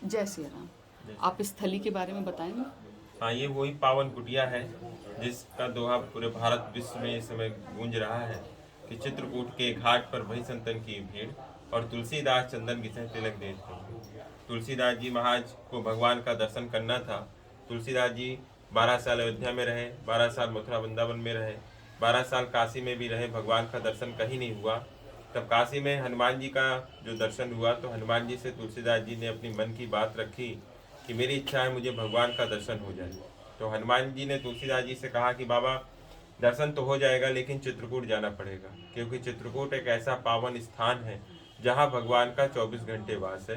जय श्री राम। आप इस थली के बारे में बताएंगे? हाँ, ये वही पावन कुटिया है जिसका दोहा पूरे भारत विश्व में इस समय गूंज रहा है कि चित्रकूट के घाट पर भई संतन की भीड़ और तुलसीदास चंदन घिसे तिलक देते। तुलसीदास जी महाराज को भगवान का दर्शन करना था। तुलसीदास जी 12 साल अयोध्या में रहे, 12 साल मथुरा वृंदावन में रहे, 12 साल काशी में भी रहे, भगवान का दर्शन कहीं नहीं हुआ। तब काशी में हनुमान जी का जो दर्शन हुआ तो हनुमान जी से तुलसीदास जी ने अपनी मन की बात रखी कि मेरी इच्छा है मुझे भगवान का दर्शन हो जाए। तो हनुमान जी ने तुलसीदास जी से कहा कि बाबा दर्शन तो हो जाएगा लेकिन चित्रकूट जाना पड़ेगा, क्योंकि चित्रकूट एक ऐसा पावन स्थान है जहाँ भगवान का 24 घंटे वास है।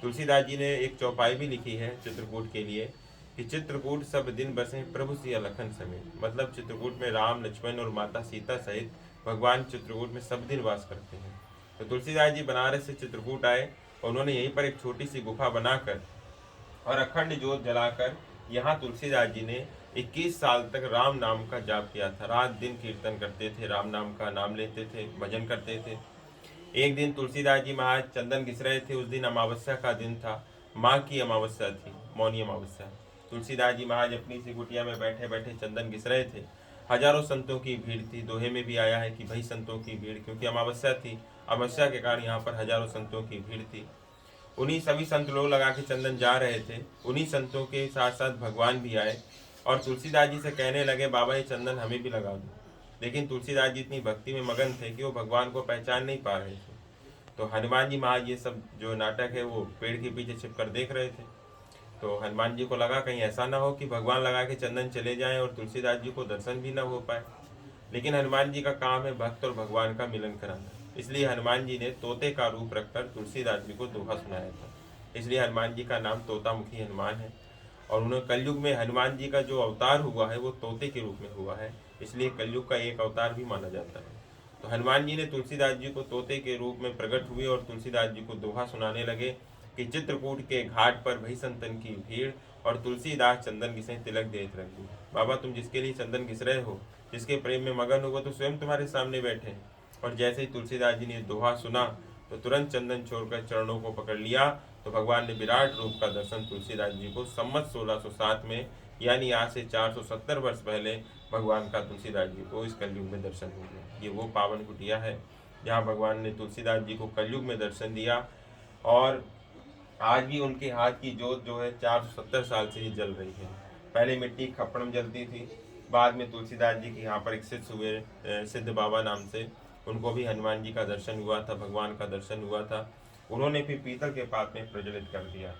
तुलसीदास जी ने एक चौपाई भी लिखी है चित्रकूट के लिए कि चित्रकूट सब दिन बसे प्रभु सिया लखन समेत। मतलब चित्रकूट में राम लक्ष्मण और माता सीता सहित भगवान चित्रकूट में सब दिन वास करते हैं। तो तुलसीदास जी बनारस से चित्रकूट आए और उन्होंने यहीं पर एक छोटी सी गुफा बनाकर और अखंड ज्योत जलाकर यहाँ तुलसीदास जी ने 21 साल तक राम नाम का जाप किया था। रात दिन कीर्तन करते थे, राम नाम का नाम लेते थे, भजन करते थे। एक दिन तुलसीदास जी महाराज चंदन घिस रहे थे। उस दिन अमावस्या का दिन था, माँ की अमावस्या थी, मौनी अमावस्या। तुलसीदास जी महाराज अपनी सी कुटिया में बैठे बैठे चंदन घिस रहे थे। हजारों संतों की भीड़ थी। दोहे में भी आया है कि भाई संतों की भीड़, क्योंकि अमावस्या थी। अमावस्या के कारण यहाँ पर हजारों संतों की भीड़ थी। उन्हीं सभी संत लोग लगा के चंदन जा रहे थे। उन्हीं संतों के साथ साथ भगवान भी आए और तुलसीदास जी से कहने लगे बाबा ये चंदन हमें भी लगा दो। लेकिन तुलसीदास जी इतनी भक्ति में मगन थे कि वो भगवान को पहचान नहीं पा रहे थे। तो हनुमान जी महाराज ये सब जो नाटक है वो पेड़ के पीछे छिप कर देख रहे थे। तो हनुमान जी को लगा कहीं ऐसा ना हो कि भगवान लगा के चंदन चले जाएं और तुलसीदास जी को दर्शन भी ना हो पाए। लेकिन हनुमान जी का काम है भक्त और भगवान का मिलन कराना। इसलिए हनुमान जी ने तोते का रूप रखकर तुलसीदास जी को दोहा सुनाया था। इसलिए हनुमान जी का नाम तोतामुखी हनुमान है। और उन्हें कलयुग में हनुमान जी का जो अवतार हुआ है वो तोते के रूप में हुआ है, इसलिए कलयुग का एक अवतार भी माना जाता है। तो हनुमान जी ने तुलसीदास जी को तोते के रूप में प्रकट हुए और तुलसीदास जी को दोहा सुनाने लगे कि चित्रकूट के घाट पर भई संतन की भीड़ और तुलसीदास चंदन घिसे तिलक देत रंगी। बाबा तुम जिसके लिए चंदन घिस रहे हो, जिसके प्रेम में मगन हो, वो तो स्वयं तुम्हारे सामने बैठे हैं। और जैसे ही तुलसीदास जी ने दोहा सुना तो तुरंत चंदन छोड़कर चरणों को पकड़ लिया। तो भगवान ने विराट रूप का दर्शन तुलसीदास जी को संवत 1607 में, यानी आज से 470 वर्ष पहले भगवान का तुलसीदास जी को इस कलयुग में दर्शन हो गया। ये वो पावन कुटिया है जहाँ भगवान ने तुलसीदास जी को कलयुग में दर्शन दिया। और आज भी उनके हाथ की जोत जो है 470 साल से ही जल रही है। पहले मिट्टी खप्पड़ में जलती थी, बाद में तुलसीदास जी के यहाँ पर एक सिद्ध हुए, सिद्ध बाबा नाम से, उनको भी हनुमान जी का दर्शन हुआ था, भगवान का दर्शन हुआ था। उन्होंने फिर पीतल के पात्र में प्रज्वलित कर दिया।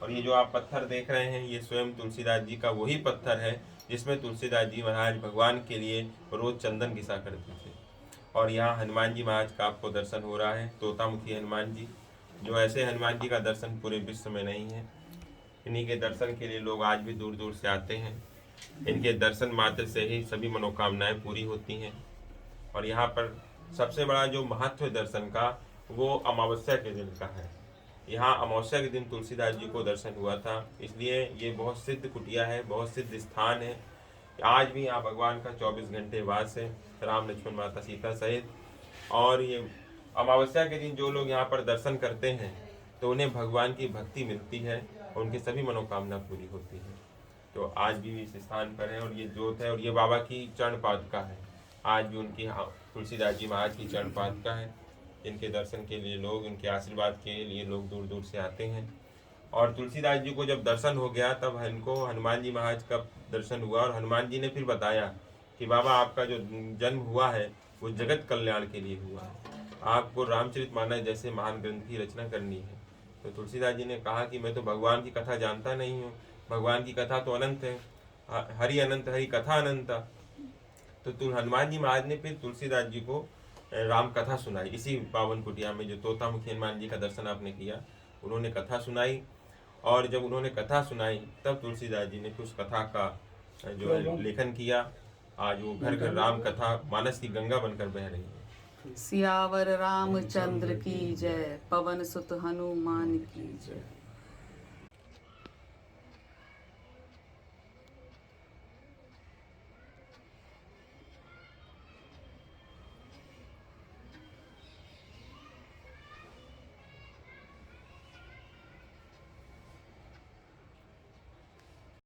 और ये जो आप पत्थर देख रहे हैं ये स्वयं तुलसीदास जी का वही पत्थर है जिसमें तुलसीदास जी महाराज भगवान के लिए रोज चंदन घिसा करते थे। और यहाँ हनुमान जी महाराज का आपको दर्शन हो रहा है, तोतामुखी हनुमान जी। जो ऐसे हनुमान जी का दर्शन पूरे विश्व में नहीं है। इन्हीं के दर्शन के लिए लोग आज भी दूर दूर से आते हैं। इनके दर्शन मात्र से ही सभी मनोकामनाएं पूरी होती हैं। और यहाँ पर सबसे बड़ा जो महत्व दर्शन का वो अमावस्या के दिन का है। यहाँ अमावस्या के दिन तुलसीदास जी को दर्शन हुआ था, इसलिए ये बहुत सिद्ध कुटिया है, बहुत सिद्ध स्थान है। आज भी यहाँ भगवान का 24 घंटे वास है, राम लक्ष्मण माता सीता सहित। और ये अमावस्या के दिन जो लोग यहाँ पर दर्शन करते हैं तो उन्हें भगवान की भक्ति मिलती है, उनकी सभी मनोकामना पूरी होती है। तो आज भी इस स्थान पर है और ये जोत है और ये बाबा की चरण पादुका है। आज भी उनकी तुलसीदास जी महाराज की चरण पादुका है, इनके दर्शन के लिए लोग, इनके आशीर्वाद के लिए लोग दूर दूर से आते हैं। और तुलसीदास जी को जब दर्शन हो गया तब इनको हनुमान जी महाराज का दर्शन हुआ और हनुमान जी ने फिर बताया कि बाबा आपका जो जन्म हुआ है वो जगत कल्याण के लिए हुआ है, आपको रामचरितमानस जैसे महान ग्रंथ की रचना करनी है। तो तुलसीदास जी ने कहा कि मैं तो भगवान की कथा जानता नहीं हूँ, भगवान की कथा तो अनंत है, हरि अनंत हरि कथा अनंता। तो हनुमान जी महाराज ने फिर तुलसीदास जी को राम कथा सुनाई इसी पावन कुटिया में। जो तोतामुखी हनुमान जी का दर्शन आपने किया, उन्होंने कथा सुनाई। और जब उन्होंने कथा सुनाई तब तुलसीदास जी ने उस कथा का जो है लेखन किया। आज वो घर घर राम कथा मानस की गंगा बनकर बह रही है। सियावर रामचंद्र की जय, पवन सुत हनुमान की जय।